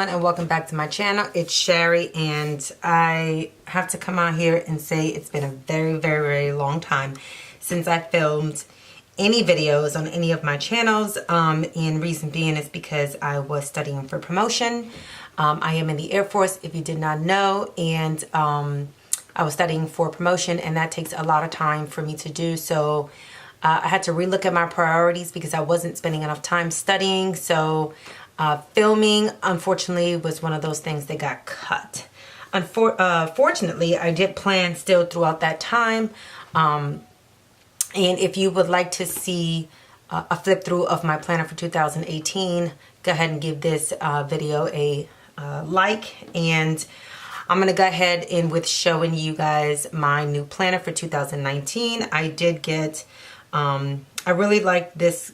everyone, and welcome back to my channel. It's Sherry, and I have to come out here and say it's been a very long time since I filmed any videos on any of my channels. And reason being is because I was studying for promotion. I am in the Air Force, if you did not know, and I was studying for promotion, and that takes a lot of time for me to do. So I had to relook at my priorities because I wasn't spending enough time studying. So filming, unfortunately, was one of those things that got cut. Fortunately, I did plan still throughout that time. And if you would like to see a flip through of my planner for 2018, go ahead and give this video a like. And I'm going to go ahead and with showing you guys my new planner for 2019. I did get, I really like this,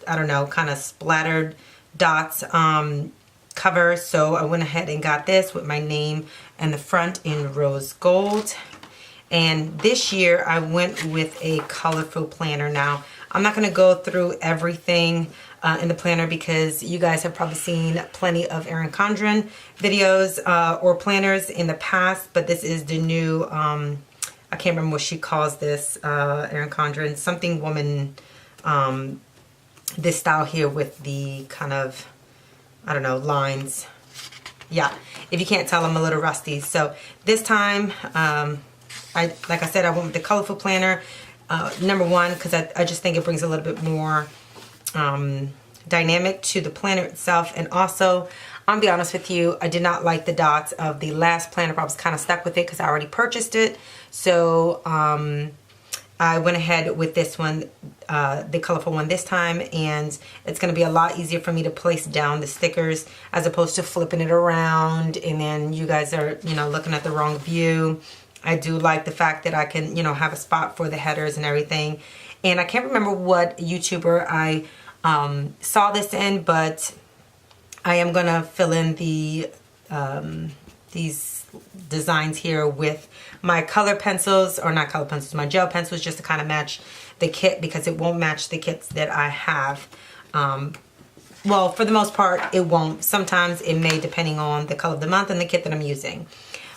I don't know, kind of splattered dots cover, so I went ahead and got this with my name and the front in rose gold. And this year I went with a colorful planner. Now I'm not going to go through everything in the planner because you guys have probably seen plenty of Erin Condren videos or planners in the past, but this is the new I can't remember what she calls this, Erin Condren, something woman, this style here with the kind of, I don't know, lines. Yeah, if you can't tell, I'm a little rusty. So this time, like I said, I went with the colorful planner. Number one, because I just think it brings a little bit more dynamic to the planner itself. And also, I'll be honest with you, I did not like the dots of the last planner, but I was kind of stuck with it because I already purchased it. So I went ahead with this one, the colorful one this time, and it's going to be a lot easier for me to place down the stickers as opposed to flipping it around and then you guys are, you know, looking at the wrong view. I do like the fact that I can, you know, have a spot for the headers and everything. And I can't remember what YouTuber I saw this in, but I am going to fill in the these designs here with my color pencils, or not color pencils, my gel pencils, just to kind of match the kit because it won't match the kits that I have. Well, for the most part, it won't. Sometimes it may, depending on the color of the month and the kit that I'm using.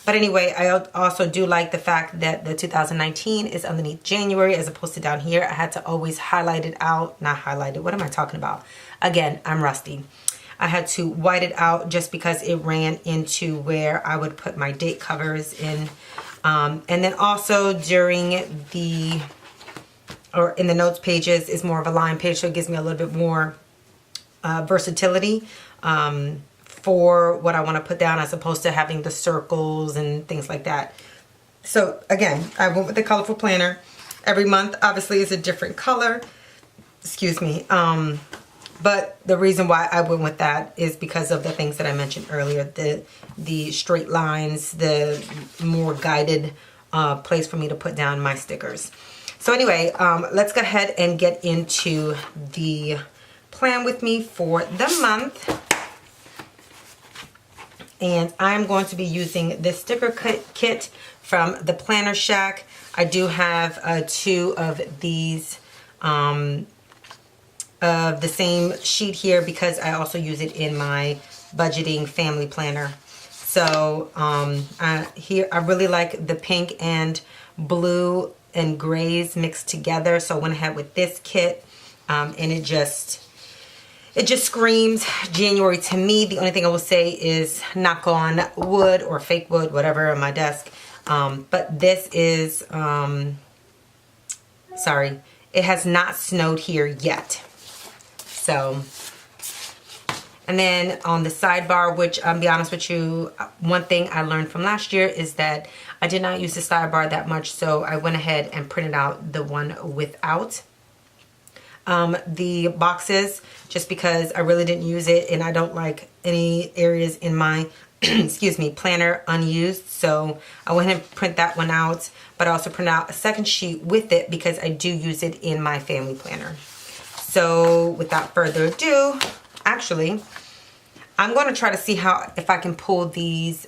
But anyway, I also do like the fact that the 2019 is underneath January as opposed to down here. I had to always highlight it out. Not highlight it. What am I talking about? Again, I'm rusty. I had to white it out just because it ran into where I would put my date covers in. And then also during in the notes pages is more of a line page, so it gives me a little bit more versatility for what I want to put down as opposed to having the circles and things like that. So again, I went with the colorful planner. Every month obviously is a different color. Excuse me. But the reason why I went with that is because of the things that I mentioned earlier. The straight lines, the more guided place for me to put down my stickers. So anyway, let's go ahead and get into the plan with me for the month. And I'm going to be using this sticker kit from the Planner Shack. I do have 2 of these of the same sheet here because I also use it in my budgeting family planner. So here I really like the pink and blue and grays mixed together. So I went ahead with this kit, and it just screams January to me. The only thing I will say is knock on wood or fake wood, whatever, on my desk. But this is, sorry, it has not snowed here yet. So, and then on the sidebar, which I'll be honest with you, one thing I learned from last year is that I did not use the sidebar that much. So I went ahead and printed out the one without the boxes just because I really didn't use it and I don't like any areas in my excuse me, planner unused. So I went ahead and print that one out, but I also print out a second sheet with it because I do use it in my family planner. So without further ado, actually, I'm going to try to see if I can pull these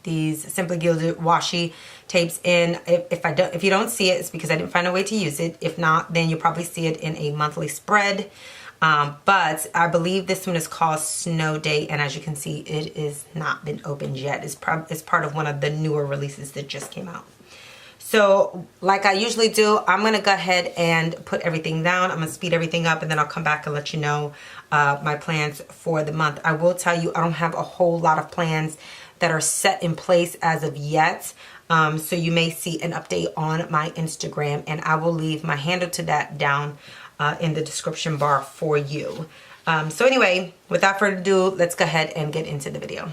Simply Gilded washi tapes in. If you don't see it, it's because I didn't find a way to use it. If not, then you'll probably see it in a monthly spread. But I believe this one is called Snow Day, and as you can see, it is not been opened yet. It's part of one of the newer releases that just came out. So like I usually do, I'm going to go ahead and put everything down. I'm going to speed everything up, and then I'll come back and let you know my plans for the month. I will tell you, I don't have a whole lot of plans that are set in place as of yet. So you may see an update on my Instagram, and I will leave my handle to that down in the description bar for you. So anyway, without further ado, let's go ahead and get into the video.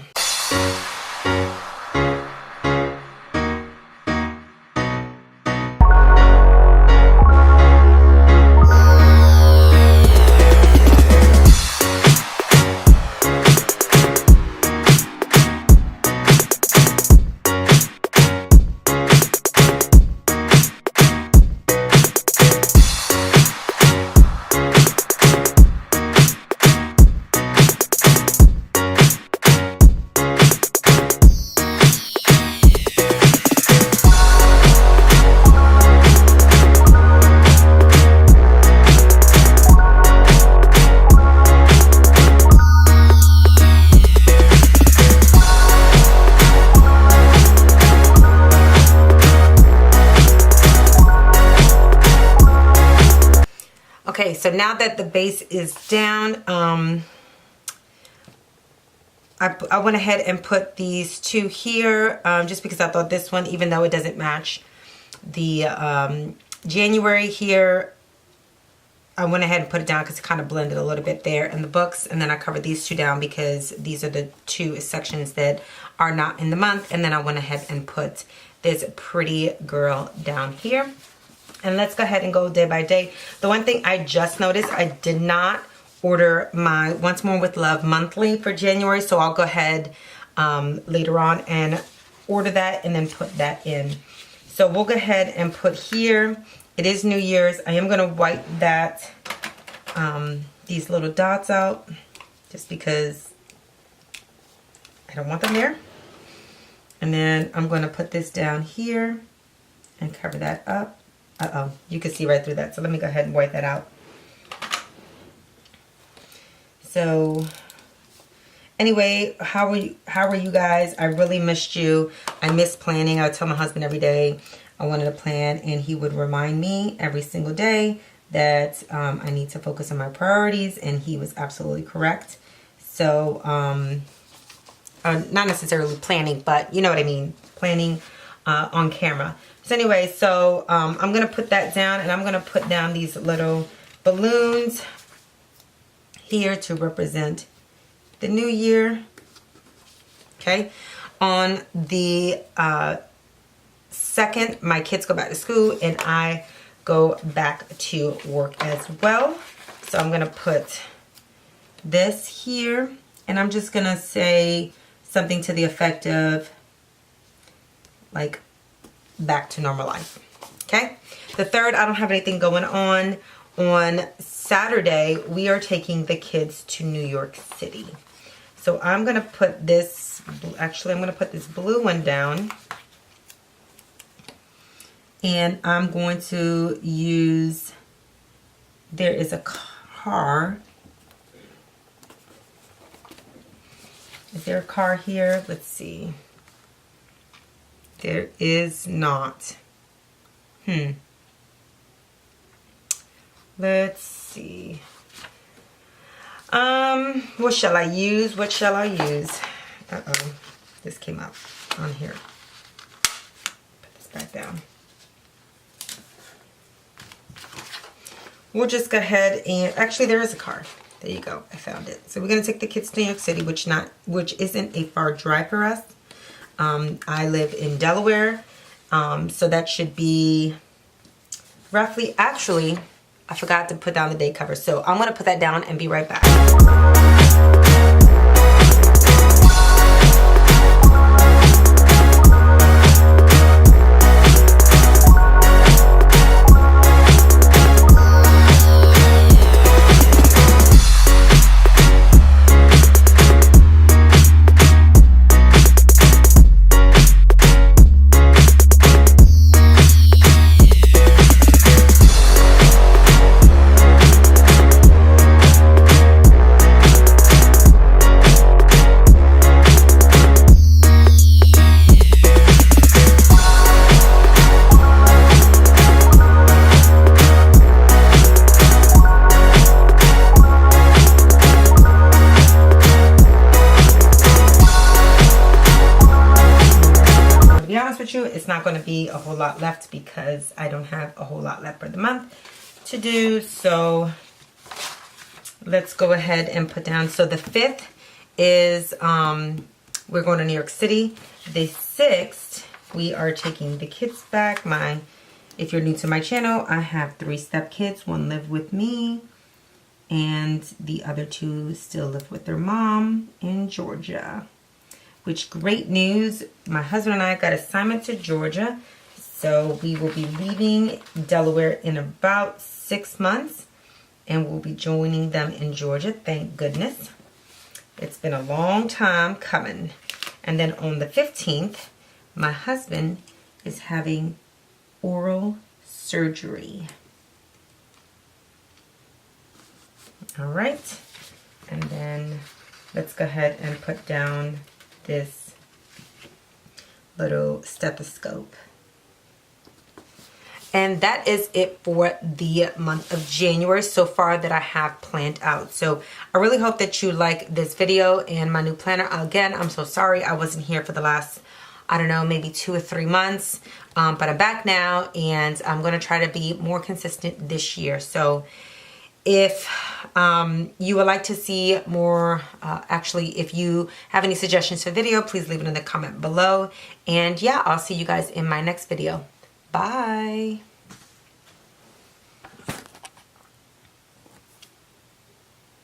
Okay, so now that the base is down, I went ahead and put these two here just because I thought this one, even though it doesn't match the January here, I went ahead and put it down because it kind of blended a little bit there in the books. And then I covered these two down because these are the two sections that are not in the month. And then I went ahead and put this pretty girl down here. And let's go ahead and go day by day. The one thing I just noticed, I did not order my Once More with Love monthly for January. So I'll go ahead later on and order that and then put that in. So we'll go ahead and put here, it is New Year's. I am going to wipe that, these little dots out just because I don't want them there. And then I'm going to put this down here and cover that up. Uh-oh, you can see right through that. So let me go ahead and wipe that out. So anyway, how are you guys? I really missed you. I miss planning. I would tell my husband every day I wanted to plan, and he would remind me every single day that I need to focus on my priorities, and he was absolutely correct. So not necessarily planning, but you know what I mean, planning on camera. So anyway, so I'm going to put that down, and I'm going to put down these little balloons here to represent the new year. Okay. On the 2nd, my kids go back to school, and I go back to work as well. So I'm going to put this here, and I'm just going to say something to the effect of like, back to normal life. Okay. The 3rd, I don't have anything going on. On Saturday, we are taking the kids to New York City. So I'm going to put this, actually I'm going to put this blue one down. And I'm going to use, there is a car. Is there a car here? Let's see. There is not. Let's see. What shall I use? What shall I use? Uh-oh. This came up on here. Put this back down. We'll just go ahead and, actually there is a car. There you go. I found it. So we're going to take the kids to New York City, which isn't a far drive for us. I live in Delaware, so that should be roughly, actually, I forgot to put down the day cover, so I'm going to put that down and be right back. a whole lot left because I don't have a whole lot left for the month to do. So let's go ahead and put down. So the 5th is we're going to New York City. The 6th, we are taking the kids back. If you're new to my channel, I have 3 step-kids. 1 live with me, and the other 2 still live with their mom in Georgia. Which, great news, my husband and I got assignment to Georgia, so we will be leaving Delaware in about 6 months, and we'll be joining them in Georgia, thank goodness. It's been a long time coming. And then on the 15th, my husband is having oral surgery. All right, and then let's go ahead and put down this little stethoscope. And that is it for the month of January so far that I have planned out. So I really hope that you like this video and my new planner. Again, I'm so sorry I wasn't here for the last, I don't know, maybe 2 or 3 months. But I'm back now, and I'm going to try to be more consistent this year. So if you would like to see more, actually, if you have any suggestions for video, please leave it in the comment below. And yeah, I'll see you guys in my next video. Bye.